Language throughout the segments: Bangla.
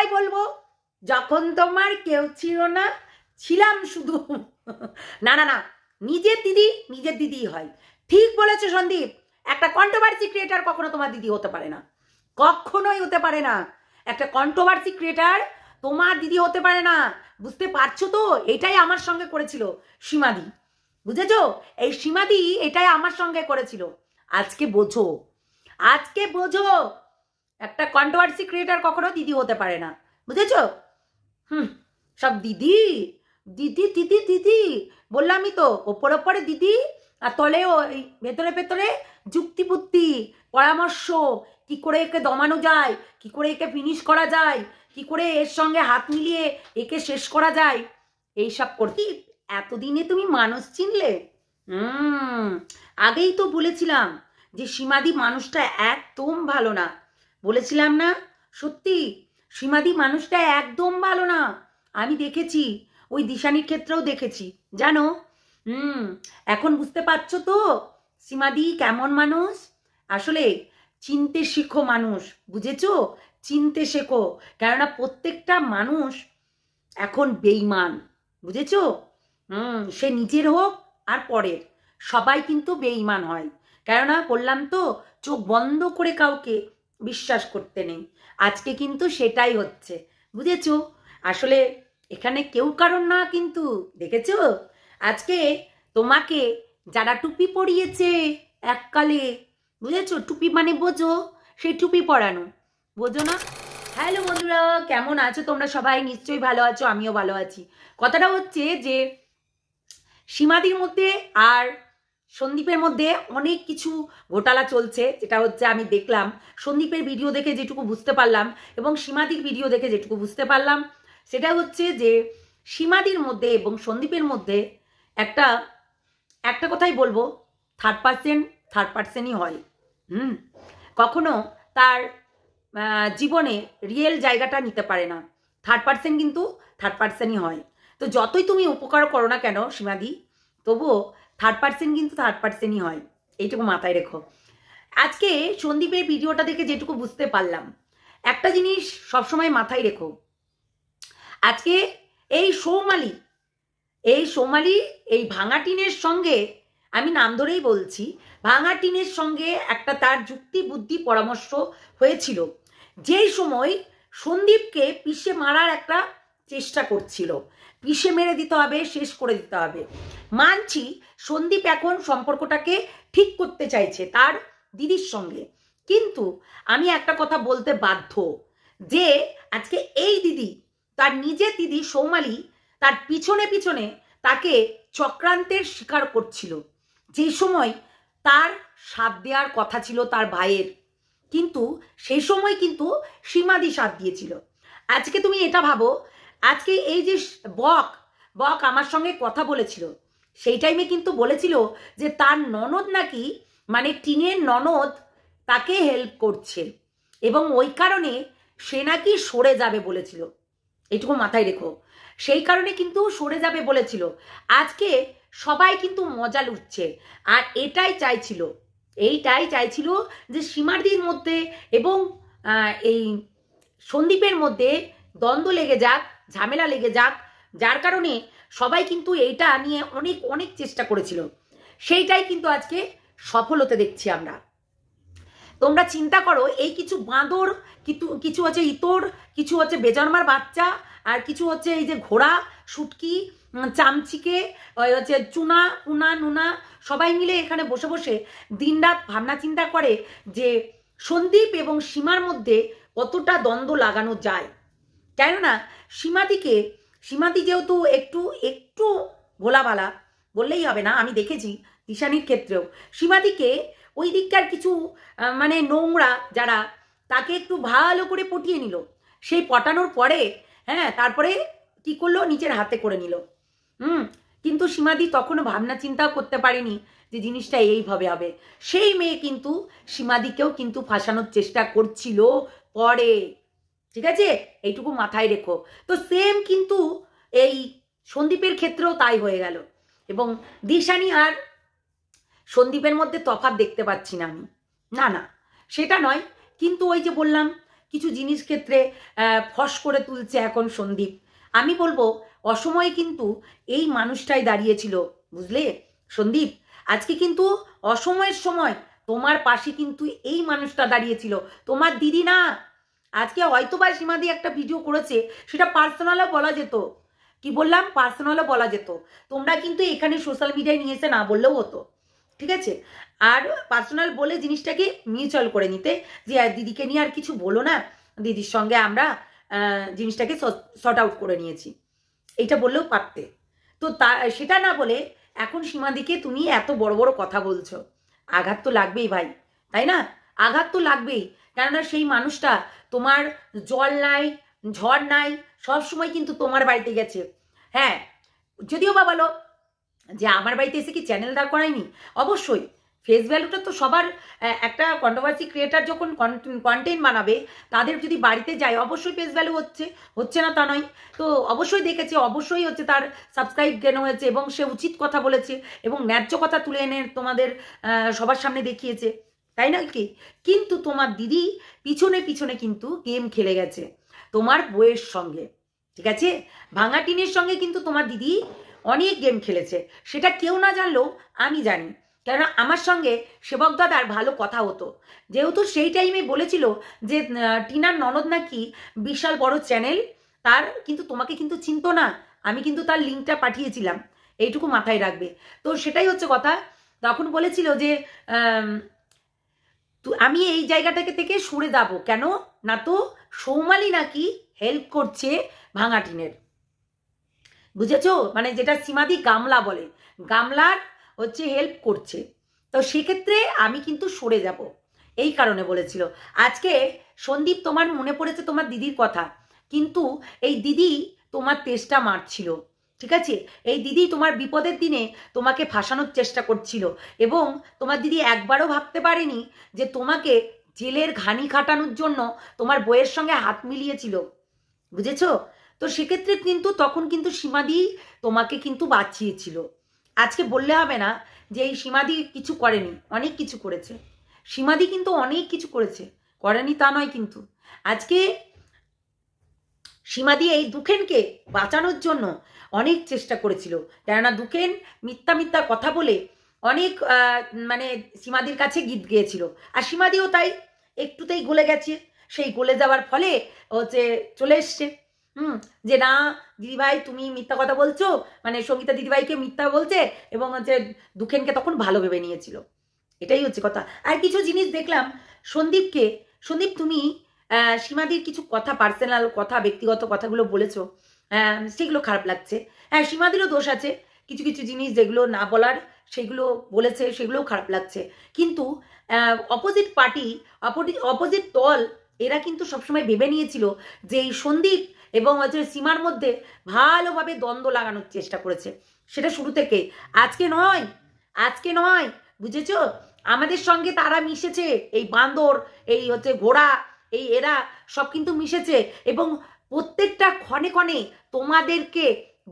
কথাই বলবো, যখন তোমার কেউ ছিল না, ছিলাম শুধু। না না না, নিজের দিদি হয়। ঠিক বলেছো সন্দীপ, একটা কন্ট্রোভার্সি ক্রিয়েটার কখনো তোমার দিদি হতে পারে না, কখনোই হতে পারে না। একটা কন্ট্রোভার্সি ক্রিয়েটার তোমার দিদি হতে পারে না, বুঝতে পারছো তো? এটাই আমার সঙ্গে করেছিল সীমাদি, বুঝেছো? এই সীমাদি এটাই আমার সঙ্গে করেছিল। আজকে বোঝো, আজকে বোঝো, একটা কন্ট্রোভার্সি ক্রিয়েটার কখনো দিদি হতে পারে না, বুঝেছো? সব দিদি দিদি দিদি দিদি বললামই তো, ওপরে দিদি আর তলে ওই ভেতরে ভেতরে যুক্তি বুদ্ধি পরামর্শ, কি করে একে দমানো যায়, কি করে একে ফিনিশ করা যায়, কি করে এর সঙ্গে হাত মিলিয়ে একে শেষ করা যায়, এইসব করতে। এতদিনে তুমি মানুষ চিনলে? আগেই তো বলেছিলাম যে সীমাদি মানুষটা একদম ভালো না, বলেছিলাম না? সত্যি সীমাদি মানুষটা একদম ভালো না, আমি দেখেছি, ওই দিশানির ক্ষেত্রেও দেখেছি, জানো? এখন বুঝতে পারছো তো সীমাদি কেমন মানুষ? আসলে চিনতে শেখো মানুষ, বুঝেছো? চিনতে শেখো, কেননা প্রত্যেকটা মানুষ এখন বেঈমান, বুঝেছো? সে নিজের হোক আর পরের, সবাই কিন্তু বেঈমান হয়। কেননা বললাম তো, চোখ বন্ধ করে কাউকে বিশ্বাস করতে নেই। আজকে কিন্তু সেটাই হচ্ছে, বুঝেছো? আসলে এখানে কেউ কারণ না, কিন্তু দেখেছো আজকে তোমাকে যারা টুপি পরিয়েছে এককালে, বুঝেছো? টুপি মানে বোঝো, সেই টুপি পরানো, বোঝো না? হ্যালো বন্ধুরা, কেমন আছো তোমরা সবাই? নিশ্চয়ই ভালো আছো, আমিও ভালো আছি। কথাটা হচ্ছে যে সীমাদির মধ্যে আর সন্দীপের মধ্যে অনেক কিছু ঘোটালা চলছে, যেটা হচ্ছে আমি দেখলাম সন্দীপের ভিডিও দেখে যেটুকু বুঝতে পারলাম এবং সীমাদির ভিডিও দেখে যেটুকু বুঝতে পারলাম, সেটা হচ্ছে যে সীমাদির মধ্যে এবং সন্দীপের মধ্যে একটা কথাই বলবো, থার্ড পার্সনই হয়। কখনো তার জীবনে রিয়েল জায়গাটা নিতে পারে না, থার্ড পার্সন কিন্তু থার্ড পার্সনই হয়। তো যতই তুমি উপকার করো না কেন সীমাদি, তবুও থার্ড পার্সন কিন্তু থার্ড পার্সনই হয়, এইটুকু মাথায় রেখো। আজকে সন্দীপের ভিডিওটা দেখে যেটুকু বুঝতে পারলাম, একটা জিনিস সবসময় মাথায় রেখো, আজকে এই সৌমালি এই ভাঙা টিনের সঙ্গে, আমি নাম ধরেই বলছি, ভাঙা টিনের সঙ্গে একটা তার যুক্তি বুদ্ধি পরামর্শ হয়েছিল, যেই সময় সন্দীপকে পিষে মারার একটা চেষ্টা করছিল, পিষে মেরে দিতে হবে, শেষ করে দিতে হবে। মানছি সন্দীপ এখন সম্পর্কটাকে ঠিক করতে চাইছে তার দিদির সঙ্গে, কিন্তু আমি একটা কথা বলতে বাধ্য, যে আজকে এই দিদি, তার নিজের দিদি সৌমালি, তার পিছনে পিছনে তাকে চক্রান্তের শিকার করছিল, যে সময় তার সাথ দেওয়ার কথা ছিল তার ভাইয়ের, কিন্তু সেই সময় কিন্তু সীমাদি সাথ দিয়েছিল। আজকে তুমি এটা ভাবো, আজকে এই যে বক আমার সঙ্গে কথা বলেছিল, সেই টাইমে কিন্তু বলেছিল যে তার ননদ নাকি, মানে টিনের ননদ তাকে হেল্প করছে এবং ওই কারণে সে নাকি সরে যাবে বলেছিল, এটুকু মাথায় রেখো। সেই কারণে কিন্তু সরে যাবে বলেছিল। আজকে সবাই কিন্তু মজা লুটছে, আর এইটাই চাইছিল যে সীমাদির মধ্যে এবং এই সন্দীপের মধ্যে দ্বন্দ্ব লেগে যাক, ঝামেলা লেগে যাক, যার কারণে সবাই কিন্তু এইটা নিয়ে অনেক অনেক চেষ্টা করেছিল, সেইটাই কিন্তু আজকে সফল হতে দেখছি আমরা। তোমরা চিন্তা করো, এই কিছু বাঁদর, কিছু হচ্ছে ইতর, কিছু হচ্ছে বেজন্মার বাচ্চা, আর কিছু হচ্ছে এই যে ঘোড়া, শুটকি, চামচিকে, হচ্ছে চুনা উনা নুনা, সবাই মিলে এখানে বসে বসে দিনরাত ভাবনা চিন্তা করে যে সন্দীপ এবং সীমার মধ্যে কতটা দ্বন্দ্ব লাগানো যায়। কেননা সীমাদি যেহেতু একটু ভোলাভালা, বললেই হবে না, আমি দেখেছি দিশানির ক্ষেত্রেও সীমাদিকে ওই দিককার কিছু মানে নোংরা যারা, তাকে একটু ভালো করে পটিয়ে নিল, সেই পটানোর পরে তারপরে কি করলো, নিজের হাতে করে নিল। কিন্তু সীমাদি তখনও ভাবনা চিন্তাও করতে পারেনি যে জিনিসটা এইভাবে হবে। সেই মেয়ে কিন্তু সীমাদিকেও কিন্তু ফাঁসানোর চেষ্টা করছিল পরে, ঠিক আছে? এইটুকু মাথায় রেখো। তো সেম কিন্তু এই সন্দীপের ক্ষেত্রেও তাই হয়ে গেল, এবং দিশানি আর সন্দীপের মধ্যে তফাৎ দেখতে পাচ্ছি না আমি, না সেটা নয়, কিন্তু ওই যে বললাম কিছু জিনিস ক্ষেত্রে ফস করে তুলছে এখন সন্দীপ। আমি বলবো অসময়ে কিন্তু এই মানুষটাই দাঁড়িয়েছিল, বুঝলে সন্দীপ? আজকে কিন্তু অসময়ের সময় তোমার পাশে কিন্তু এই মানুষটা দাঁড়িয়েছিল, তোমার দিদি না। আজকে হয়তোবা সীমাদি একটা ভিডিও করেছে, সেটা পার্সোনালও বলা যেত। কি বললাম? পার্সোনালও বলা যেত। তোমরা কিন্তু এখানে সোশ্যাল মিডিয়ায় নিয়ে এসে না বললেও হতো, ঠিক আছে? আর পার্সোনাল বলে জিনিসটাকে মিউচুয়াল করে নিতে, যে দিদিকে নিয়ে আর কিছু বলো না, দিদির সঙ্গে আমরা জিনিসটাকে সর্ট আউট করে নিয়েছি, এইটা বললেও পারতে। তো সেটা না বলে এখন সীমাদিকে তুমি এত বড় বড় কথা বলছো। আঘাত তো লাগবেই ভাই, তাই না? আঘাত তো লাগবেই, কেননা সেই মানুষটা তোমার জল নাই ঝড় নাই সব সময় কিন্তু তোমার বাড়িতে গেছে। হ্যাঁ, যদিও বা বলো যে আমার বাড়িতে এসে কি চ্যানেল দাঁড় করায়নি, অবশ্যই ফেস ভ্যালুটা তো সবার, একটা কন্ট্রোভার্সি ক্রিয়েটার যখন কন্টেন্ট বানাবে তাদের যদি বাড়িতে যায় অবশ্যই ফেস ভ্যালু হচ্ছে না তা নয়। তো অবশ্যই দেখেছে, অবশ্যই হচ্ছে তার সাবস্ক্রাইব কেন হয়েছে, এবং সে উচিত কথা বলেছে এবং ন্যায্য কথা তুলে এনে তোমাদের সবার সামনে দেখিয়েছে, তাই না কি? কিন্তু তোমার দিদি পিছনে পিছনে কিন্তু গেম খেলে গেছে তোমার বউয়ের সঙ্গে, ঠিক আছে? ভাঙা টিনের সঙ্গে কিন্তু তোমার দিদি অনেক গেম খেলেছে, সেটা কেউ না জানলেও আমি জানি, কেননা আমার সঙ্গে সেবক দাদার ভালো কথা হতো। যেহেতু সেই টাইমে বলেছিল যে টিনার ননদ নাকি বিশাল বড় চ্যানেল, তার কিন্তু তোমাকে কিন্তু চিনতো না, আমি কিন্তু তার লিঙ্কটা পাঠিয়েছিলাম, এইটুকু মাথায় রাখবে। তো সেটাই হচ্ছে কথা। তখন বলেছিল যে আমি এই জায়গাটাকে থেকে সরে যাবো, কেন না তো সৌমালি নাকি হেল্প করছে ভাঙা টিনের, বুঝেছো? মানে যেটা সীমাদি গামলা বলে, গামলার হচ্ছে হেল্প করছে। তো সেক্ষেত্রে আমি কিন্তু সরে যাব, এই কারণে বলেছিল। আজকে সন্দীপ তোমার মনে পড়েছে তোমার দিদির কথা, কিন্তু এই দিদি তোমার তেষ্টা মারছিল, ঠিক আছে? এই দিদি তোমার বিপদের দিনে তোমাকে ফাঁসানোর চেষ্টা করছিল, এবং তোমার দিদি একবারও ভাবতে পারেনি যে তোমাকে জেলের ঘানি খাটানোর জন্য তোমার বইয়ের সঙ্গে হাত মিলিয়েছিল, বুঝেছো? তো সেক্ষেত্রে কিন্তু তখন কিন্তু সীমাদি তোমাকে কিন্তু বাঁচিয়েছিল। আজকে বললে হবে না যে এই সীমাদি কিছু করেনি, অনেক কিছু করেছে সীমাদি, কিন্তু অনেক কিছু করেনি তা নয়। কিন্তু আজকে সীমাদি এই দুখেনকে বাঁচানোর জন্য অনেক চেষ্টা করেছিল, কেননা দুখেন মিথ্যা মিথ্যা কথা বলে অনেক মানে সীমাদির কাছে গীত গেয়েছিল, আর সীমাদিও তাই একটুতেই গলে গেছে। সেই গলে যাওয়ার ফলে হচ্ছে চলে এসছে যে না দিদিভাই তুমি মিথ্যা কথা বলছো, মানে সঙ্গীতা দিদিভাইকে মিথ্যা বলছে, এবং হচ্ছে দুখেনকে তখন ভালো ভেবে নিয়েছিল, এটাই হচ্ছে কথা। আর কিছু জিনিস দেখলাম সন্দীপ তুমি সীমাদির কিছু কথা, পার্সোনাল কথা, ব্যক্তিগত কথাগুলো বলেছো, সেগুলো খারাপ লাগছে। হ্যাঁ, সীমাদিরও দোষ আছে, কিছু কিছু জিনিস যেগুলো না বলার সেগুলো বলেছে, সেগুলোও খারাপ লাগছে। কিন্তু অপোজিট পার্টি, অপোজিট দল, এরা কিন্তু সবসময় ভেবে নিয়েছিল যে এই সন্দীপ এবং হচ্ছে সীমার মধ্যে ভালোভাবে দ্বন্দ্ব লাগানোর চেষ্টা করেছে, সেটা শুরু থেকে। আজকে নয়, বুঝেছো? আমাদের সঙ্গে তারা মিশেছে, এই বান্দর, এই হচ্ছে ঘোড়া, এই এরা সব কিন্তু মিশেছে, এবং প্রত্যেকটা ক্ষণে ক্ষণে তোমাদেরকে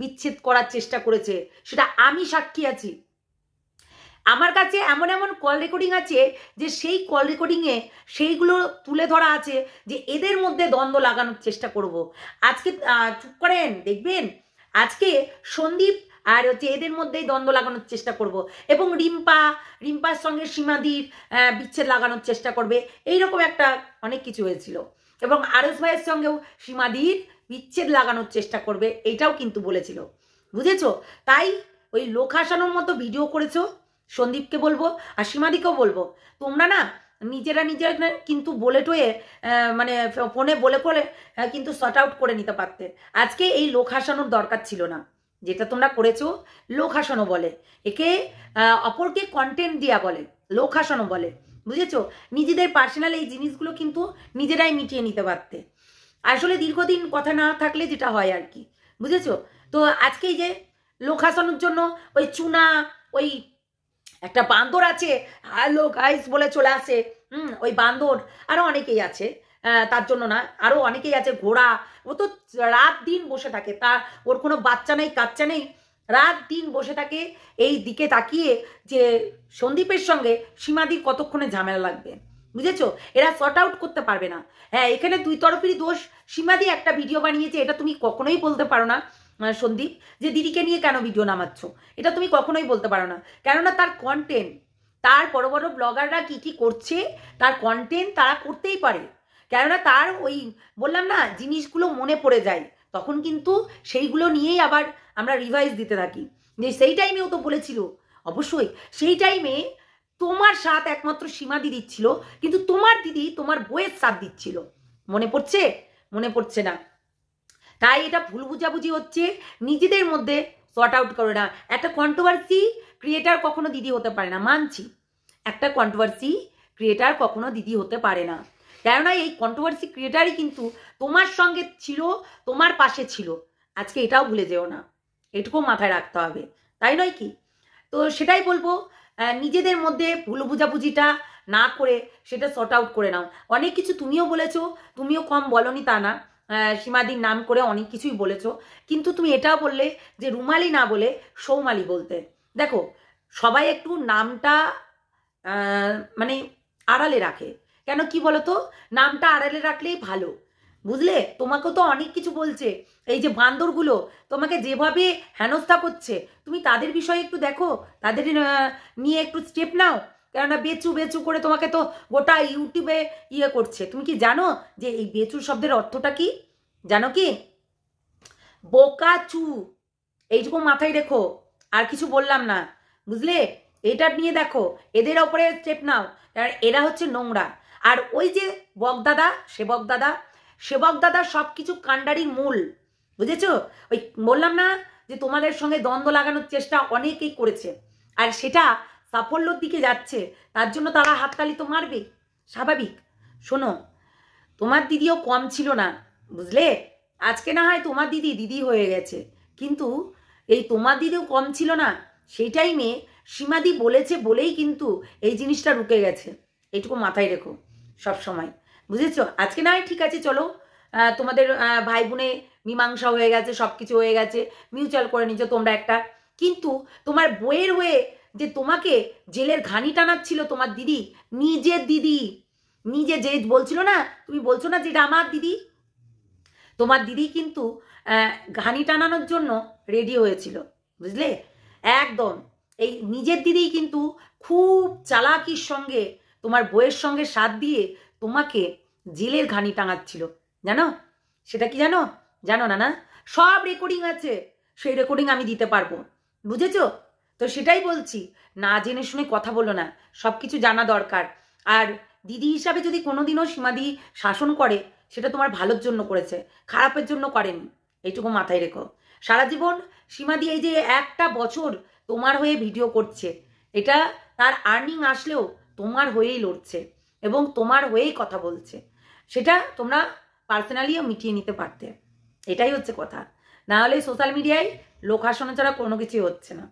বিচ্ছেদ করার চেষ্টা করেছে, সেটা আমি সাক্ষী আছি। আমার কাছে এমন এমন কল রেকর্ডিং আছে যে সেই কল রেকর্ডিংয়ে সেইগুলো তুলে ধরা আছে, যে এদের মধ্যে দ্বন্দ্ব লাগানোর চেষ্টা করব। আজকে চুপ করেন, দেখবেন আজকে সন্দীপ আর হচ্ছে এদের মধ্যেই দ্বন্দ্ব লাগানোর চেষ্টা করব, এবং রিম্পার সঙ্গে সীমাদির বিচ্ছেদ লাগানোর চেষ্টা করবে, এইরকম একটা অনেক কিছু হয়েছিল। এবং আরস ভাইয়ের সঙ্গেও সীমাদির বিচ্ছেদ লাগানোর চেষ্টা করবে, এইটাও কিন্তু বলেছিল, বুঝেছো? তাই ওই লোক হাসানোর মতো ভিডিও করেছো। সন্দীপকে বলবো আর সীমাদিকেও বলবো, তোমরা না নিজেরা কিন্তু বলে টয়ে মানে ফোনে বলে কিন্তু সর্ট আউট করে নিতে পারতে। আজকে এই লোক হাসানোর দরকার ছিল না, যেটা তোমরা করেছো লোক হাসানো বলে, একে অপরকে কন্টেন্ট দেওয়া বলে, লোক হাসানো বলে, বুঝেছো? নিজেদের পার্সোনাল এই জিনিসগুলো কিন্তু নিজেরাই মিটিয়ে নিতে পারতে। আসলে দীর্ঘদিন কথা না থাকলে যেটা হয় আর কি, বুঝেছো? তো আজকে এই যে লোক হাসানোর জন্য ওই চুনা, ওই একটা বান্দর আছে হ্যালো গাইস বলে চলে আসে, ওই বান্দর, আরো অনেকেই আছে, তার জন্য না, আরো অনেকেই আছে, ঘোড়া, ও তো রাত দিন বসে থাকে, তার ওর কোনো বাচ্চা নেই কাচ্চা নেই, রাত দিন বসে থাকে এই দিকে তাকিয়ে যে সন্দীপের সঙ্গে সীমাদির কতক্ষণে ঝামেলা লাগবে, বুঝেছো? এরা সর্ট আউট করতে পারবে না। হ্যাঁ, এখানে দুই তরফেরই দোষ। সীমাদি একটা ভিডিও বানিয়েছে, এটা তুমি কখনোই বলতে পারো না সন্দীপ, যে দিদিকে নিয়ে কেন ভিডিও নামাচ্ছ, এটা তুমি কখনোই বলতে পারো না। কেননা তার কন্টেন্ট, তার বড় বড় ব্লগাররা কি কি করছে, তার কন্টেন্ট তারা করতেই পারে। কেননা তার ওই বললাম না, জিনিসগুলো মনে পড়ে যায়, তখন কিন্তু সেইগুলো নিয়েই আবার আমরা রিভাইজ দিতে থাকি। যে সেই টাইমেও তো বলেছিল, অবশ্যই সেই টাইমে তোমার সাথ একমাত্র সীমাদি দিচ্ছিল, কিন্তু তোমার দিদি তোমার বইয়ের সাথ দিচ্ছিল। মনে পড়ছে? মনে পড়ছে না। তাই এটা ভুল বুঝাবুঝি হচ্ছে, নিজেদের মধ্যে সর্ট আউট করে না। একটা কন্ট্রোভার্সি ক্রিয়েটার কখনো দিদি হতে পারে না, মানছি। একটা কন্ট্রোভার্সি ক্রিয়েটার কখনো দিদি হতে পারে না, কেননা এই কন্ট্রোভার্সি ক্রিয়েটারই কিন্তু তোমার সঙ্গে ছিল, তোমার পাশে ছিল। আজকে এটাও ভুলে যেও না, এটুকু মাথায় রাখতে হবে, তাই নয় কি? তো সেটাই বলবো, নিজেদের মধ্যে ভুল বুঝাবুঝিটা না করে সেটা সর্ট আউট করে নাও। অনেক কিছু তুমিও বলেছো, তুমিও কম বলনি তা না, সীমাদির নাম করে অনেক কিছুই বলেছো, কিন্তু তুমি এটাও বললে যে রুমালি না বলে সৌমালি বলতে। দেখো, সবাই একটু নামটা মানে আড়ালে রাখে, কেন কি বলো তো, নামটা আড়ালে রাখলেই ভালো, বুঝলে? তোমাকেও তো অনেক কিছু বলছে, এই যে বান্দরগুলো তোমাকে যেভাবে হেনস্থা করছে, তুমি তাদের বিষয়ে একটু দেখো, তাদের নিয়ে একটু স্টেপ নাও। কেননা বেচু বেচু করে তোমাকে তো গোটা ইউটিউবে ইয়ে করছে। তুমি কি জানো যে এই বেচু শব্দের অর্থটা কি? জানো কি? বোকাচু, এইটুকু মাথায় রেখো, আর কিছু বললাম না, বুঝলে? এটা নিয়ে দেখো, এদের ওপরে স্টেপ নাও, কারণ এরা হচ্ছে নোংরা। আর ওই যে বকদাদা, সেবক দাদা সব কিছু কাণ্ডারির মূল, বুঝেছো? ওই বললাম না যে তোমাদের সঙ্গে দ্বন্দ্ব লাগানোর চেষ্টা অনেকেই করেছে, আর সেটা সাফল্যর দিকে যাচ্ছে, তার জন্য তারা হাততালি তো মারবে, স্বাভাবিক। শোনো, তোমার দিদিও কম ছিল না, বুঝলে? আজকে না হয় তোমার দিদি দিদি হয়ে গেছে, কিন্তু এই তোমার দিদিও কম ছিল না। সেই টাইমে সীমাদি বলেছে বলেই কিন্তু এই জিনিসটা রুকে গেছে, এইটুকু মাথায় রেখো সব সময়, বুঝেছো? আজকে না হয় ঠিক আছে, চলো, তোমাদের ভাই বোনে মীমাংসা হয়ে গেছে, সব কিছু হয়ে গেছে, মিউচুয়াল করে নিচ্ছ তোমরা একটা, কিন্তু তোমার বইয়ের হয়ে যে তোমাকে জেলের ঘানি টানাচ্ছিল তোমার দিদি, নিজের দিদি, নিজে যে বলছিল না, তুমি বলছো না যেটা আমার দিদি, তোমার দিদি কিন্তু ঘানি টানানোর জন্য রেডি হয়েছিল, বুঝলে? একদম এই নিজের দিদি কিন্তু খুব চালাকির সঙ্গে তোমার বইয়ের সঙ্গে সাথ দিয়ে তোমাকে জেলের ঘানি টাঙাচ্ছিল, জানো? সেটা কি জানো? জানো না? না, সব রেকর্ডিং আছে, সেই রেকর্ডিং আমি দিতে পারবো, বুঝেছো? তো সেটাই বলছি, না জেনে শুনে কথা বলো না, সব কিছু জানা দরকার। আর দিদি হিসাবে যদি কোনোদিনও সীমাদি শাসন করে, সেটা তোমার ভালোর জন্য করেছে, খারাপের জন্য করেনি, এইটুকু মাথায় রেখো। সারা জীবন সীমাদি এই যে একটা বছর তোমার হয়ে ভিডিও করছে, এটা তার আর্নিং আসলেও তোমার হয়েই লড়ছে এবং তোমার হয়েই কথা বলছে, সেটা তোমরা পার্সোনালিও মিটিয়ে নিতে পারতে, এটাই হচ্ছে কথা। না হলে সোশ্যাল মিডিয়ায় লোক হাসানো ছাড়া কোনো কিছুই হচ্ছে না।